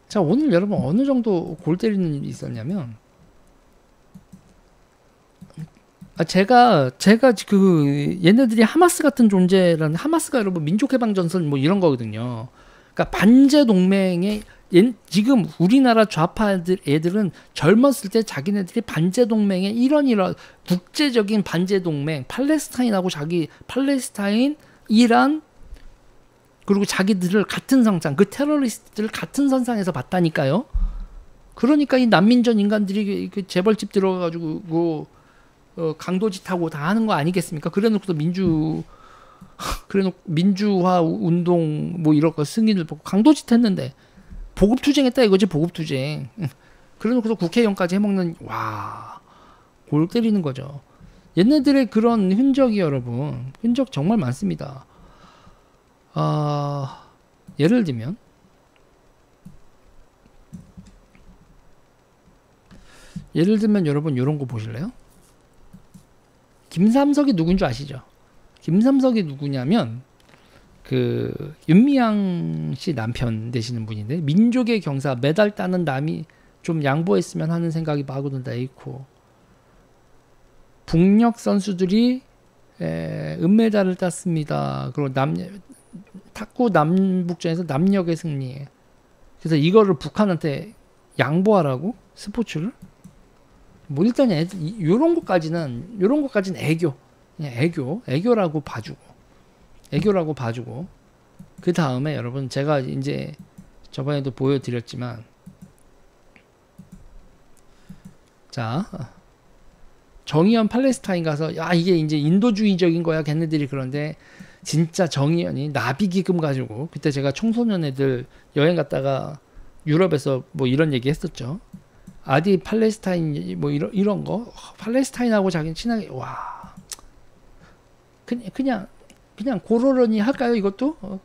자, 오늘 여러분 어느 정도 골 때리는 일이 있었냐면, 제가 그 얘네들이 하마스 같은 존재라는, 하마스가 여러분 민족해방전선 뭐 이런 거거든요. 그러니까 반제 동맹에, 지금 우리나라 좌파 애들은 젊었을 때 자기네들이 반제 동맹의 이런 국제적인 반제 동맹, 팔레스타인하고 팔레스타인, 이란, 그리고 자기들을 같은 선상, 그 테러리스트들을 같은 선상에서 봤다니까요. 그러니까 이 난민전 인간들이 그 재벌집 들어가가지고 강도짓하고 다 하는 거 아니겠습니까? 그래놓고서 민주화 운동 뭐 이런 거 승인을 받고 강도짓 했는데 보급투쟁했다 이거지, 보급투쟁. 그래놓고서 국회의원까지 해먹는, 와, 골 때리는 거죠. 얘네들의 그런 흔적이 여러분, 흔적 정말 많습니다. 예를 들면 여러분 요런 거 보실래요? 김삼석이 누군 줄 아시죠? 김삼석이 누구냐면 그 윤미향 씨 남편 되시는 분인데, 민족의 경사 메달 따는 남이 좀 양보했으면 하는 생각이 마구든다 있고, 북녘 선수들이 은메달을 땄습니다. 그리고 탁구 남북전에서 남녘의 승리. 그래서 이거를 북한한테 양보하라고, 스포츠를. 뭐 일단 요런 것까지는 애교, 그냥 애교라고 봐주고. 그 다음에 여러분, 제가 이제 저번에도 보여드렸지만, 자, 정의연 팔레스타인 가서, 야, 이게 이제 인도주의적인 거야 걔네들이. 그런데 진짜 정의연이 나비기금 가지고, 그때 제가 청소년 애들 여행 갔다가 유럽에서 뭐 이런 얘기 했었죠. 아디 팔레스타인 뭐 이런 거, 팔레스타인하고 자기는 친하게, 와, 그냥 고로런히 할까요 이것도?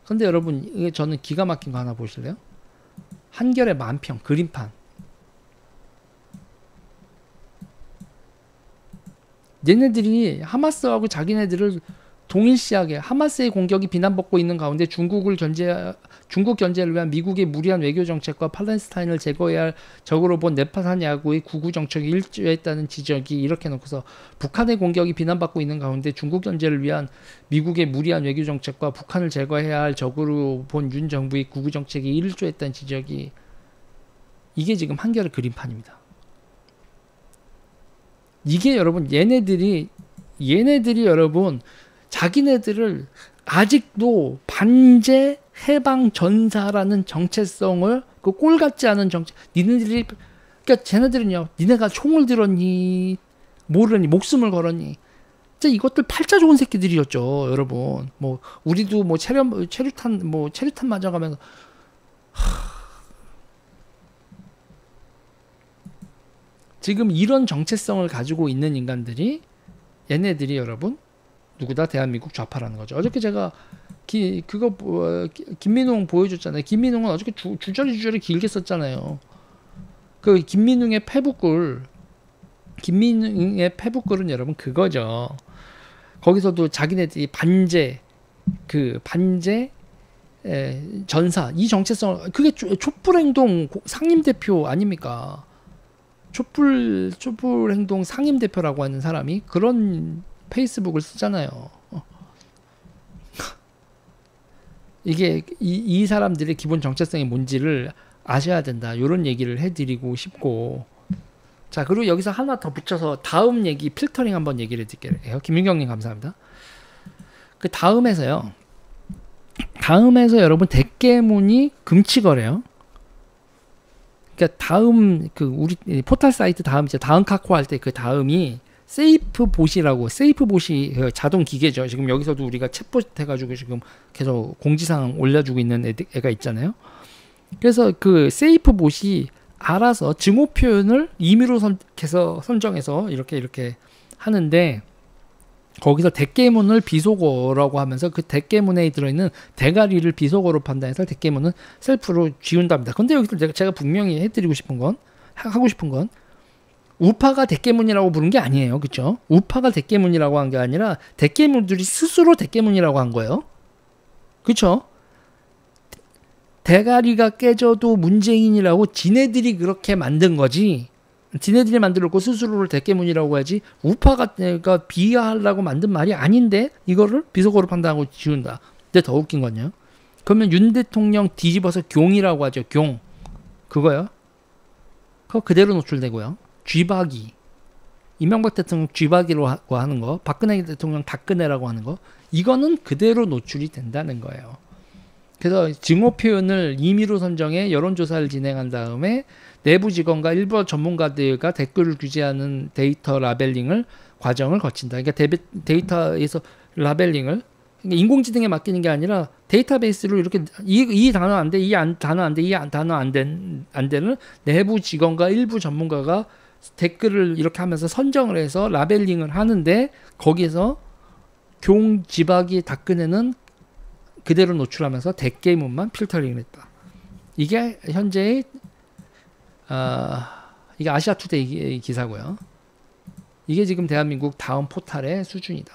근데 여러분, 이게 저는 기가 막힌 거 하나 보실래요? 한겨레 만평 그림판. 얘네들이 하마스하고 자기네들을 동일시하게, 하마스의 공격이 비난받고 있는 가운데 중국 견제를 위한 미국의 무리한 외교 정책과 팔레스타인을 제거해야 할 적으로 본 네파산 야구의 구구 정책이 일조했다는 지적이, 이렇게 놓고서 북한의 공격이 비난받고 있는 가운데 중국 견제를 위한 미국의 무리한 외교 정책과 북한을 제거해야 할 적으로 본 윤 정부의 구구 정책이 일조했다는 지적이, 이게 지금 한겨레 그림판입니다. 이게 여러분, 얘네들이 여러분 자기네들을 아직도 반제 해방 전사라는 정체성을, 그 꼴 같지 않은 정체, 니네들이, 그러니까 쟤네들은요, 니네가 총을 들었니 모르니 목숨을 걸었니, 진짜 이것들 팔자 좋은 새끼들이었죠 여러분. 뭐 우리도 뭐 체류탄 맞아가면서, 지금 이런 정체성을 가지고 있는 인간들이, 얘네들이 여러분 누구다? 대한민국 좌파라는 거죠. 어저께 제가 김민웅 보여줬잖아요. 김민웅은 어저께 주저리 길게 썼잖아요. 그 김민웅의 페북글은 여러분 그거죠. 거기서도 자기네들이 반제 전사, 이 정체성을, 그게 촛불행동 상임대표 아닙니까? 촛불행동 상임대표라고 하는 사람이 그런 페이스북을 쓰잖아요. 이게 이 사람들의 기본 정체성이 뭔지를 아셔야 된다, 이런 얘기를 해드리고 싶고. 자, 그리고 여기서 하나 더 붙여서 다음 얘기 필터링 한번 얘기를 해드릴게요. 김윤경님 감사합니다. 그 다음에서 여러분 대깨문이 금치거래요. 그러니까 다음 우리 포털 사이트 다음 카코 할 때 그 다음이 세이프봇이라고, 세이프봇이 자동 기계죠. 지금 여기서도 우리가 챗봇 해가지고 지금 계속 공지사항 올려주고 있는 애가 있잖아요. 그래서 그 세이프봇이 알아서 증오 표현을 임의로 선정해서 이렇게 하는데, 거기서 대깨문을 비속어라고 하면서 그 대깨문에 들어있는 대가리를 비속어로 판단해서 대깨문은 셀프로 지운답니다. 근데 여기서 제가 분명히 하고 싶은 건 우파가 대깨문이라고 부른 게 아니에요. 그렇죠? 우파가 대깨문이라고 한 게 아니라 대깨문들이 스스로 대깨문이라고 한 거예요. 그렇죠? 대가리가 깨져도 문재인이라고 지네들이 그렇게 만든 거지. 지네들이 만들었고 스스로를 대깨문이라고 하지 우파가 비하하려고 만든 말이 아닌데 이거를 비속어로 판단하고 지운다. 근데 더 웃긴 건요. 그러면 윤 대통령 뒤집어서 경이라고 하죠. 경. 그거요. 그거 그대로 노출되고요. 쥐박이. 이명박 대통령 쥐박이라고 하는 거, 박근혜 대통령 닭근혜라고 하는 거, 이거는 그대로 노출이 된다는 거예요. 그래서 증오 표현을 임의로 선정해 여론조사를 진행한 다음에 내부 직원과 일부 전문가들과 댓글을 규제하는 데이터 라벨링을 과정을 거친다. 그러니까 데이터에서 라벨링을 그러니까 인공지능에 맡기는 게 아니라 데이터베이스로 이렇게 이 단어 안 돼, 이 단어 안 돼, 이 단어 안 되는 내부 직원과 일부 전문가가 댓글을 이렇게 하면서 선정을 해서 라벨링을 하는데 거기에서 경, 지박이, 닭근혜는 그대로 노출하면서 대깨문만 필터링을 했다. 이게 현재의 이게 아시아투데이 기사고요. 이게 지금 대한민국 다음 포탈의 수준이다.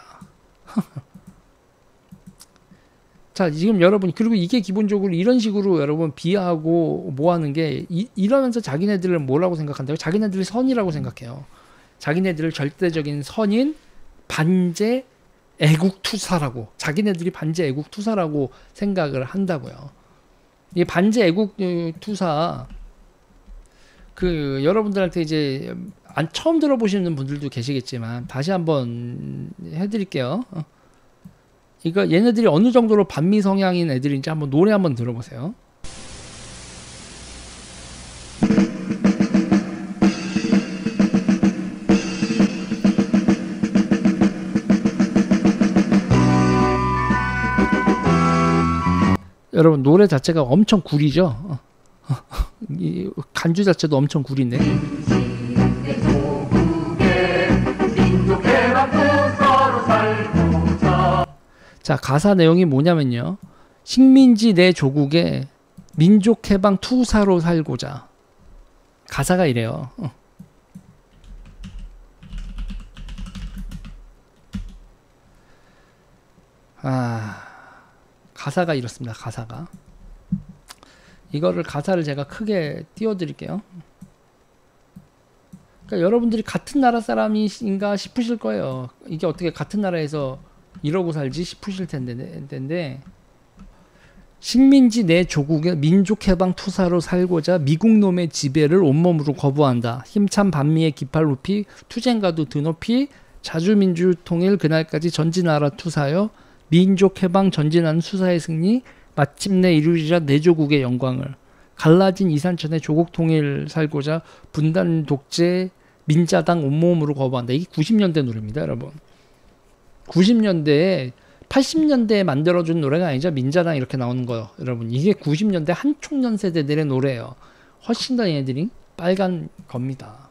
자, 지금 여러분, 그리고 이게 기본적으로 이런 식으로 여러분 비하하고 뭐 하는 게 이러면서 자기네들을 뭐라고 생각한다고? 자기네들을 선이라고 생각해요. 자기네들을 절대적인 선인 반제 애국투사라고, 자기네들이 반제 애국투사라고 생각을 한다고요. 이 반제 애국투사 여러분들한테 이제 처음 들어보시는 분들도 계시겠지만 다시 한번 해드릴게요. 이거 얘네들이 어느 정도로 반미 성향인 애들인지 한번 노래 한번 들어보세요. 여러분 노래 자체가 엄청 구리죠. 이 간주 자체도 엄청 구린데. 자, 가사 내용이 뭐냐면요. 식민지 내 조국에 민족해방 투사로 살고자. 가사가 이래요. 가사가 이렇습니다. 가사가. 가사를 제가 크게 띄워드릴게요. 그러니까 여러분들이 같은 나라 사람인가 싶으실 거예요. 이게 어떻게 같은 나라에서 이러고 살지 싶으실 텐데 식민지 내 조국의 민족해방 투사로 살고자 미국놈의 지배를 온몸으로 거부한다. 힘찬 반미의 깃발 높이 투쟁가도 드높이 자주민주 통일 그날까지 전진하라 투사여 민족해방 전진하는 수사의 승리 마침내 이루리라 내 조국의 영광을 갈라진 이산천의 조국 통일 살고자 분단 독재 민자당 온몸으로 거부한다. 이게 90년대 노래입니다, 여러분. 90년대에 80년대에 만들어준 노래가 아니죠. 민자당 이렇게 나오는 거요, 여러분. 이게 90년대 한총년 세대들의 노래예요. 훨씬 더 얘네들이 빨간 겁니다.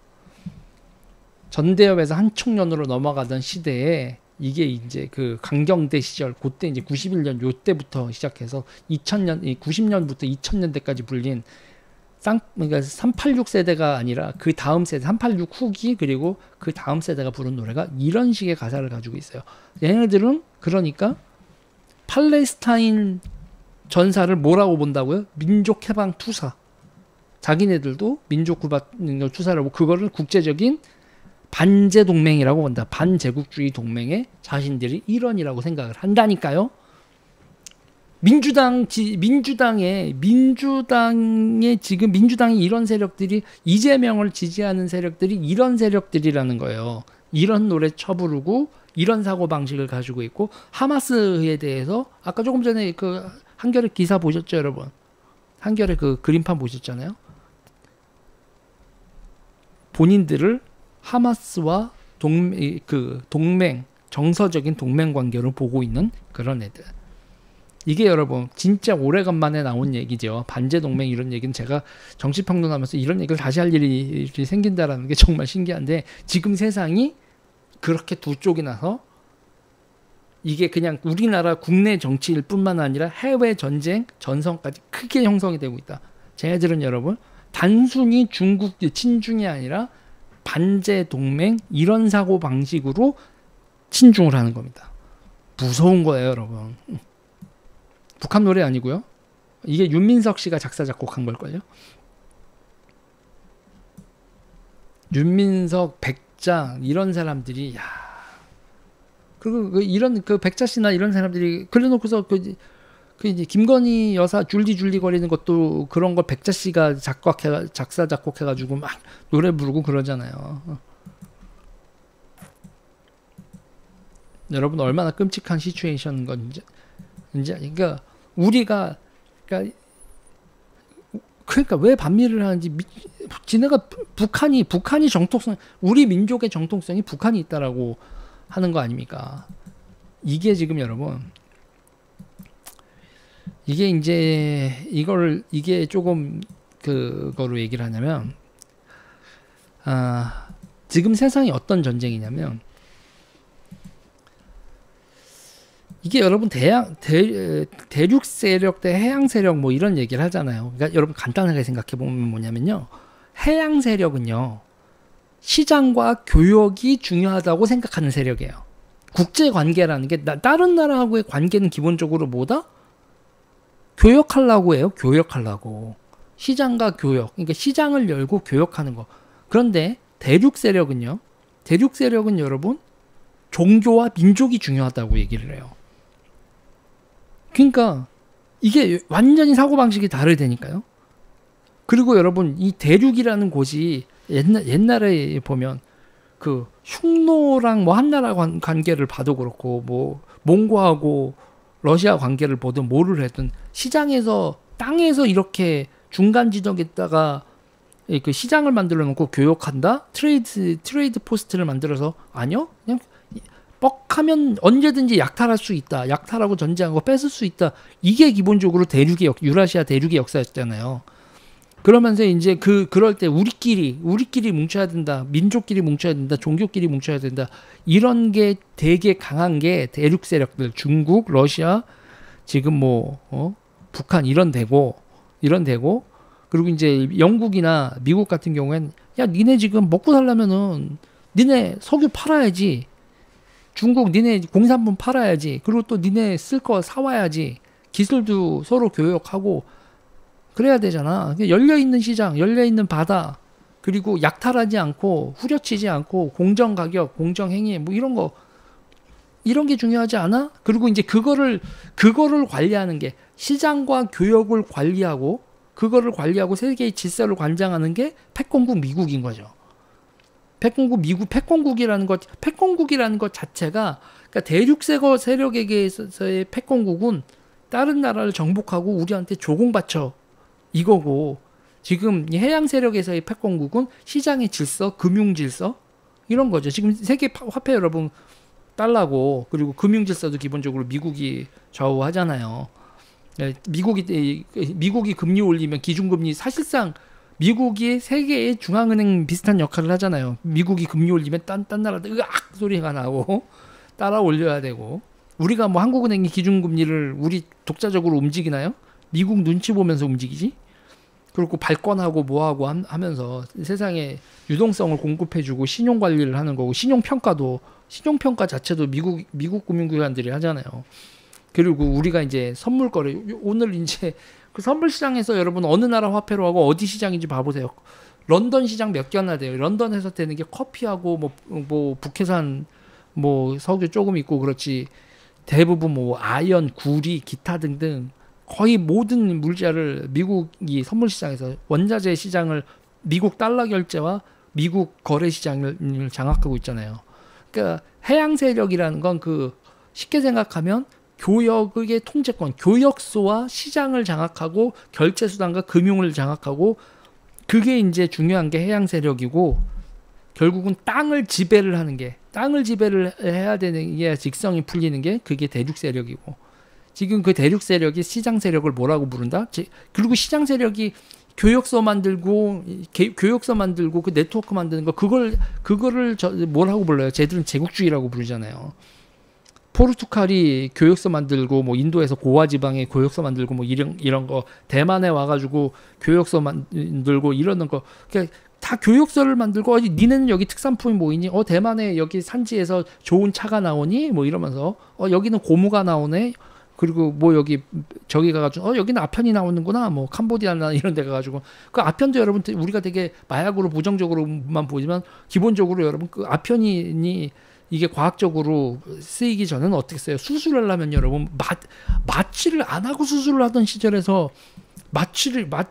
전대협에서 한총년으로 넘어가던 시대에 이게 이제 그 강경대 시절, 그때 이제 91년 요때부터 시작해서 2000년, 90년부터 2000년대까지 불린 그러니까 386 세대가 아니라 그 다음 세대, 386 후기 그리고 그 다음 세대가 부른 노래가 이런 식의 가사를 가지고 있어요. 얘네들은 그러니까 팔레스타인 전사를 뭐라고 본다고요? 민족해방 투사. 자기네들도 민족구바 투사라고 그거를 국제적인 반제 동맹이라고 본다. 반제국주의 동맹의 자신들이 일원이라고 생각을 한다니까요. 민주당에 지금 민주당이 이런 세력들이 이재명을 지지하는 세력들이 이런 세력들이라는 거예요. 이런 노래 쳐부르고 이런 사고 방식을 가지고 있고 하마스에 대해서 아까 조금 전에 그 한겨레 기사 보셨죠, 여러분? 한겨레 그 그림판 보셨잖아요. 본인들을 하마스와 동맹 정서적인 동맹 관계로 보고 있는 그런 애들. 이게 여러분 진짜 오래간만에 나온 얘기죠. 반제 동맹 이런 얘기는 제가 정치평론하면서 이런 얘기를 다시 할 일이 생긴다라는 게 정말 신기한데 지금 세상이 그렇게 두 쪽이 나서 이게 그냥 우리나라 국내 정치일 뿐만 아니라 해외 전쟁 전선까지 크게 형성이 되고 있다. 쟤네들은 여러분 단순히 중국 친중이 아니라 반제 동맹 이런 사고 방식으로 친중을 하는 겁니다. 무서운 거예요, 여러분. 북한 노래 아니고요. 이게 윤민석 씨가 작사 작곡한 걸걸요. 윤민석, 백자 이런 사람들이 야. 그리고 이런 백자 씨나 이런 사람들이 그래놓고서 그 이제 김건희 여사 줄리줄리 거리는 것도 그런 걸 백자 씨가 작사 작곡해가지고 막 노래 부르고 그러잖아요. 여러분 얼마나 끔찍한 시츄에이션인 건지 그러니까 우리가 그러니까 왜 반미를 하는지 지네가 북한이 정통성 우리 민족의 정통성이 북한이 있다라고 하는 거 아닙니까? 이게 지금 여러분 이게 이제 이게 조금 그거로 얘기를 하냐면 지금 세상이 어떤 전쟁이냐면 이게 여러분 대륙 세력 대 해양 세력 뭐 이런 얘기를 하잖아요. 그러니까 여러분 간단하게 생각해 보면 뭐냐면요. 해양 세력은요. 시장과 교역이 중요하다고 생각하는 세력이에요. 국제 관계라는 게 다른 나라하고의 관계는 기본적으로 뭐다? 교역하려고 해요. 교역하려고. 시장과 교역. 그러니까 시장을 열고 교역하는 거. 그런데 대륙 세력은 여러분 종교와 민족이 중요하다고 얘기를 해요. 그러니까 이게 완전히 사고방식이 다르다니까요. 그리고 여러분 이 대륙이라는 곳이 옛날에 보면 그 흉노랑 뭐 한나라 관계를 봐도 그렇고 뭐 몽고하고 러시아 관계를 보든 뭐를 하든 시장에서 땅에서 이렇게 중간 지점에다가 그 시장을 만들어 놓고 교역한다? 트레이드 포스트를 만들어서 아니요? 그냥 뻑하면 언제든지 약탈할 수 있다. 약탈하고 전쟁한 거 뺏을 수 있다. 이게 기본적으로 유라시아 대륙의 역사였잖아요. 그러면서 이제 그럴 때 우리끼리 뭉쳐야 된다. 민족끼리 뭉쳐야 된다. 종교끼리 뭉쳐야 된다. 이런 게 되게 강한 게 대륙 세력들, 중국, 러시아, 지금 뭐 북한 이런 데고 그리고 이제 영국이나 미국 같은 경우엔 야 니네 지금 먹고 살려면은 니네 석유 팔아야지. 중국 니네 공산품 팔아야지. 그리고 또 니네 쓸 거 사와야지. 기술도 서로 교역하고 그래야 되잖아. 열려있는 시장, 열려있는 바다, 그리고 약탈하지 않고 후려치지 않고 공정 가격, 공정 행위 뭐 이런 게 중요하지 않아? 그리고 이제 그거를 관리하는 게 시장과 교역을 관리하고 그거를 관리하고 세계의 질서를 관장하는 게 패권국 미국인 거죠. 패권국이라는 것 자체가 그러니까 대륙 세력에게서의 패권국은 다른 나라를 정복하고 우리한테 조공바쳐 이거고 지금 해양 세력에서의 패권국은 시장의 질서, 금융 질서 이런 거죠. 지금 세계 화폐 여러분 달러고 그리고 금융 질서도 기본적으로 미국이 좌우하잖아요. 미국이 금리 올리면 기준금리 사실상 미국이 세계의 중앙은행 비슷한 역할을 하잖아요. 미국이 금리 올리면 딴 나라도 으악 소리가 나고 따라 올려야 되고 우리가 뭐 한국은행이 기준금리를 우리 독자적으로 움직이나요? 미국 눈치 보면서 움직이지? 그리고 발권하고 뭐하고 하면서 세상에 유동성을 공급해주고 신용관리를 하는 거고 신용평가 자체도 미국 금융기관들이 하잖아요. 그리고 우리가 이제 선물 거래 오늘 이제 그 선물 시장에서 여러분 어느 나라 화폐로 하고 어디 시장인지 봐보세요. 런던 시장 몇 개나 돼요. 런던에서 되는 게 커피하고 뭐 북해산 뭐 석유 조금 있고 그렇지 대부분 뭐 아연, 구리, 기타 등등 거의 모든 물자를 미국이 선물 시장에서 원자재 시장을 미국 달러 결제와 미국 거래 시장을 장악하고 있잖아요. 그러니까 해양 세력이라는 건 쉽게 생각하면 교역의 통제권, 교역소와 시장을 장악하고 결제 수단과 금융을 장악하고 그게 이제 중요한 게 해양 세력이고 결국은 땅을 지배를 해야 되는 게 직성이 풀리는 게 그게 대륙 세력이고 지금 그 대륙 세력이 시장 세력을 뭐라고 부른다? 그리고 시장 세력이 교역소 만들고 그 네트워크 만드는 거 그거를 뭐라고 불러요? 쟤들은 제국주의라고 부르잖아요. 포르투갈이 교역소 만들고 뭐 인도에서 고아 지방에 교역소 만들고 뭐 이런 거 대만에 와가지고 교역소 만들고 이러는 거 그러니까 다 교역소를 만들고 니네는 여기 특산품이 뭐 있니? 대만에 여기 산지에서 좋은 차가 나오니? 뭐 이러면서 여기는 고무가 나오네. 그리고 뭐 여기 저기 가가지고 여기는 아편이 나오는구나 뭐 캄보디아나 이런 데 가가지고 그 아편도 여러분 우리가 되게 마약으로 부정적으로만 보지만 기본적으로 여러분 그 아편이 이게 과학적으로 쓰이기 전에는 어떻게 써요? 수술을 하려면 여러분 마취를 안 하고 수술을 하던 시절에서 마취가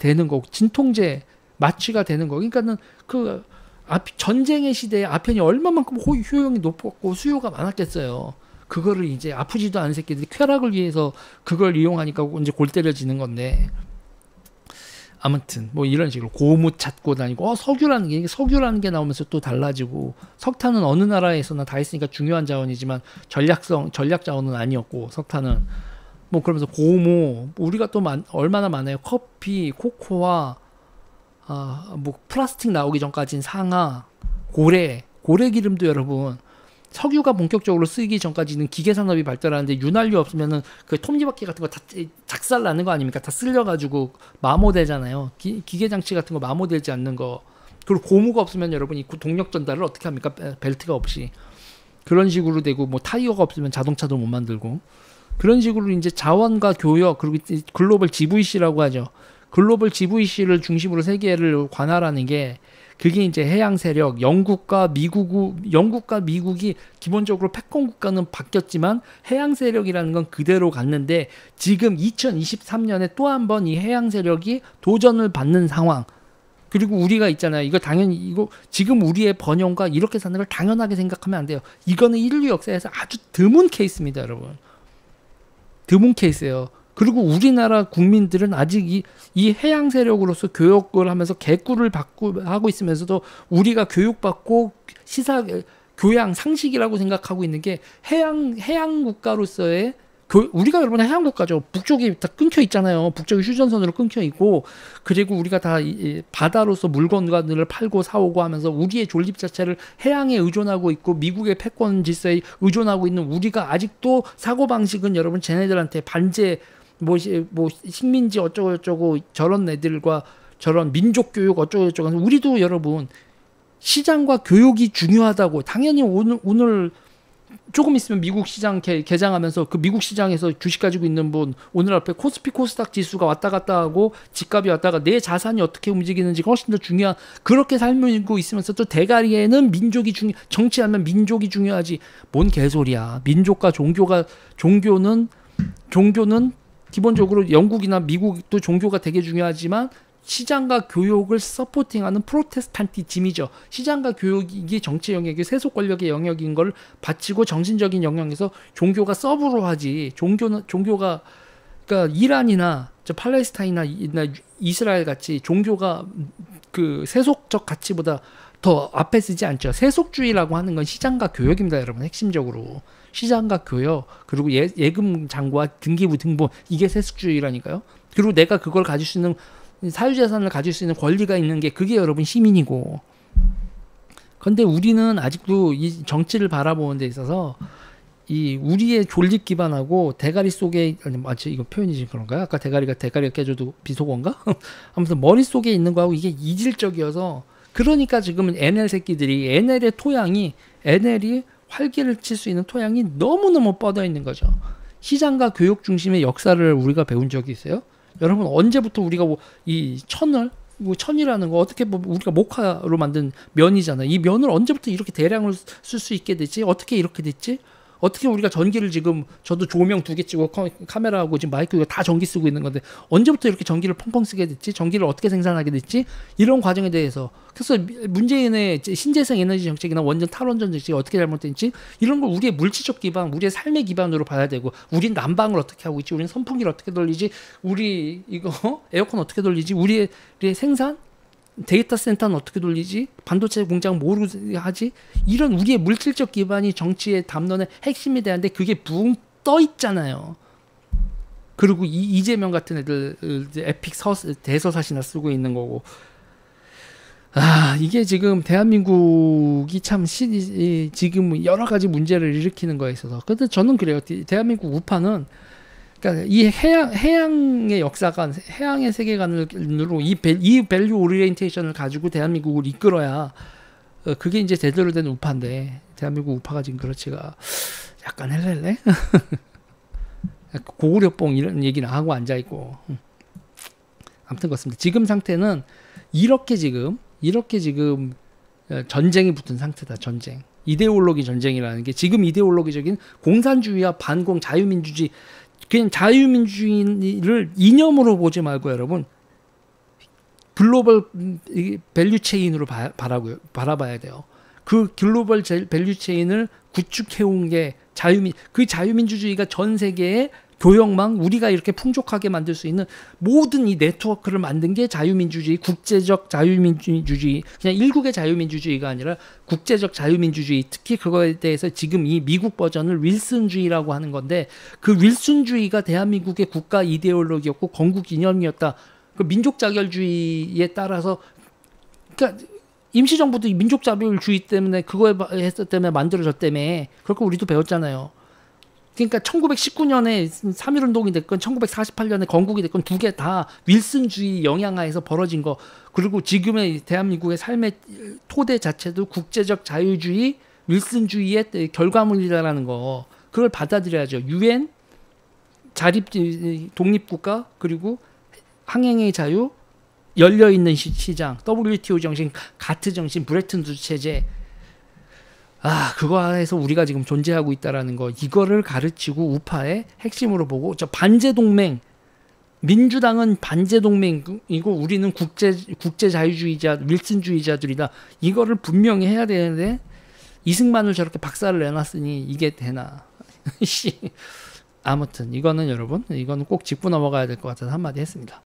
되는 거고 진통제 마취가 되는 거. 그러니까는 그 전쟁의 시대에 아편이 얼마만큼 효용이 높았고 수요가 많았겠어요. 그거를 이제 아프지도 않은 새끼들이 쾌락을 위해서 그걸 이용하니까 이제 골 때려지는 건데 아무튼 뭐 이런 식으로 고무 찾고 다니고 석유라는 게 나오면서 또 달라지고 석탄은 어느 나라에서나 다 있으니까 중요한 자원이지만 전략 자원은 아니었고 석탄은 뭐 그러면서 고무 우리가 또 얼마나 많아요. 커피, 코코아 뭐 플라스틱 나오기 전까지는 상하, 고래 기름도 여러분 석유가 본격적으로 쓰이기 전까지는 기계 산업이 발달하는데 윤활유 없으면은 그 톱니바퀴 같은 거 다 작살 나는 거 아닙니까? 다 쓸려가지고 마모되잖아요. 기계 장치 같은 거 마모되지 않는 거. 그리고 고무가 없으면 여러분이 동력 전달을 어떻게 합니까? 벨트가 없이 그런 식으로 되고 뭐 타이어가 없으면 자동차도 못 만들고 그런 식으로 이제 자원과 교역 그리고 글로벌 GVC라고 하죠. 글로벌 GVC를 중심으로 세계를 관할하는 게 그게 이제 해양 세력, 영국과 미국이 기본적으로 패권 국가는 바뀌었지만 해양 세력이라는 건 그대로 갔는데 지금 2023년에 또 한 번 이 해양 세력이 도전을 받는 상황. 그리고 우리가 있잖아요. 이거 당연히 지금 우리의 번영과 이렇게 사는 걸 당연하게 생각하면 안 돼요. 이거는 인류 역사에서 아주 드문 케이스입니다, 여러분. 드문 케이스예요. 그리고 우리나라 국민들은 아직 이 해양 세력으로서 교육을 하면서 개꿀을 하고 있으면서도 우리가 교육받고 교양 상식이라고 생각하고 있는 게 해양 국가로서의 우리가 여러분 해양 국가죠. 북쪽이 다 끊겨 있잖아요. 북쪽이 휴전선으로 끊겨 있고 그리고 우리가 다 바다로서 물건들을 팔고 사오고 하면서 우리의 존립 자체를 해양에 의존하고 있고 미국의 패권 질서에 의존하고 있는 우리가 아직도 사고방식은 여러분 쟤네들한테 반제 뭐 식민지 어쩌고 저런 애들과 저런 민족 교육 어쩌고 우리도 여러분 시장과 교육이 중요하다고 당연히 오늘 조금 있으면 미국 시장 개장하면서 그 미국 시장에서 주식 가지고 있는 분 오늘 앞에 코스피 코스닥 지수가 왔다 갔다 하고 집값이 왔다가 내 자산이 어떻게 움직이는지가 훨씬 더 중요한 그렇게 살고 있으면서 또 대가리에는 정치하면 민족이 중요하지 뭔 개소리야. 민족과 종교는 기본적으로 영국이나 미국도 종교가 되게 중요하지만 시장과 교육을 서포팅하는 프로테스탄티즘이죠. 시장과 교육이 정치 영역이 세속 권력의 영역인 걸 바치고 정신적인 영역에서 종교가 서브로 하지. 종교가 그러니까 이란이나 팔레스타인이나 이스라엘 같이 종교가 그 세속적 가치보다 더 앞에 쓰지 않죠. 세속주의라고 하는 건 시장과 교역입니다, 여러분. 핵심적으로. 시장과 교역 그리고 예금 장과 등기부 등본 이게 세속주의라니까요. 그리고 내가 그걸 가질 수 있는 사유재산을 가질 수 있는 권리가 있는 게 그게 여러분 시민이고. 그런데 우리는 아직도 이 정치를 바라보는 데 있어서 이 우리의 존립 기반하고 대가리 속에 마치 이거 표현이 그런가요? 아까 대가리가 깨져도 비속어인가? 아무튼 머릿속에 있는 거하고 이게 이질적이어서 그러니까 지금은 NL 새끼들이 NL이 활기를 칠 수 있는 토양이 너무너무 뻗어 있는 거죠. 시장과 교육 중심의 역사를 우리가 배운 적이 있어요? 여러분 언제부터 우리가 이 천이라는 거 어떻게 우리가 목화로 만든 면이잖아요. 이 면을 언제부터 이렇게 대량을 쓸 수 있게 됐지? 어떻게 이렇게 됐지? 어떻게 우리가 전기를 지금 저도 조명 2개 찍고 카메라하고 지금 마이크 이거 다 전기 쓰고 있는 건데 언제부터 이렇게 전기를 펑펑 쓰게 됐지? 전기를 어떻게 생산하게 됐지? 이런 과정에 대해서 그래서 문재인의 신재생 에너지 정책이나 원전 탈원전 정책이 어떻게 잘못됐지? 이런 걸 우리의 물질적 기반, 우리의 삶의 기반으로 봐야 되고 우린 난방을 어떻게 하고 있지? 우리는 선풍기를 어떻게 돌리지? 우리 이거 에어컨 어떻게 돌리지? 우리의 생산? 데이터 센터는 어떻게 돌리지? 반도체 공장 뭐로 하지? 이런 우리의 물질적 기반이 정치의 담론의 핵심이 되는데 그게 붕 떠 있잖아요. 그리고 이재명 같은 애들 에픽 대서사시나 쓰고 있는 거고. 이게 지금 대한민국이 참 지금 여러 가지 문제를 일으키는 거에 있어서. 근데 저는 그래요. 대한민국 우파는 그러니까 이 해양의 역사관, 해양의 세계관으로 이 밸류 오리엔테이션을 가지고 대한민국을 이끌어야 그게 이제 제대로 된 우파인데 대한민국 우파가 지금 그렇지가 약간 헬렐레? 고구려뽕 이런 얘기는 하고 앉아 있고. 아무튼 그렇습니다. 지금 상태는 이렇게 지금 전쟁이 붙은 상태다. 전쟁. 이데올로기 전쟁이라는 게 지금 이데올로기적인 공산주의와 반공 자유민주주의, 그냥 자유민주주의를 이념으로 보지 말고 여러분 글로벌 밸류 체인으로 바라봐야 돼요. 그 글로벌 밸류 체인을 구축해온 게 그 자유민주주의가 전 세계의 교역망, 우리가 이렇게 풍족하게 만들 수 있는 모든 이 네트워크를 만든 게 자유민주주의, 국제적 자유민주주의, 그냥 일국의 자유민주주의가 아니라 국제적 자유민주주의, 특히 그거에 대해서 지금 이 미국 버전을 윌슨주의라고 하는 건데, 그 윌슨주의가 대한민국의 국가 이데올로기였고 건국 이념이었다. 그 민족자결주의에 따라서, 그러니까 임시정부도 민족자결주의 때문에 그거에 했을 때문에 만들어졌다며. 그렇게 우리도 배웠잖아요. 그러니까 1919년에 3.1운동이 됐건 1948년에 건국이 됐건 두 개 다 윌슨주의 영향하에서 벌어진 거. 그리고 지금의 대한민국의 삶의 토대 자체도 국제적 자유주의, 윌슨주의의 결과물이라는 거. 그걸 받아들여야죠. UN, 자립 독립국가, 그리고 항행의 자유, 열려있는 시장, WTO 정신, 가트 정신, 브레튼 우드 체제. 그거 안에서 우리가 지금 존재하고 있다라는 거, 이거를 가르치고 우파의 핵심으로 보고, 저 반제동맹, 민주당은 반제동맹이고 우리는 국제 자유주의자, 윌슨주의자들이다. 이거를 분명히 해야 되는데 이승만을 저렇게 박살을 내놨으니 이게 되나? 아무튼 이거는 여러분, 이거는 꼭 짚고 넘어가야 될 것 같아서 한마디 했습니다.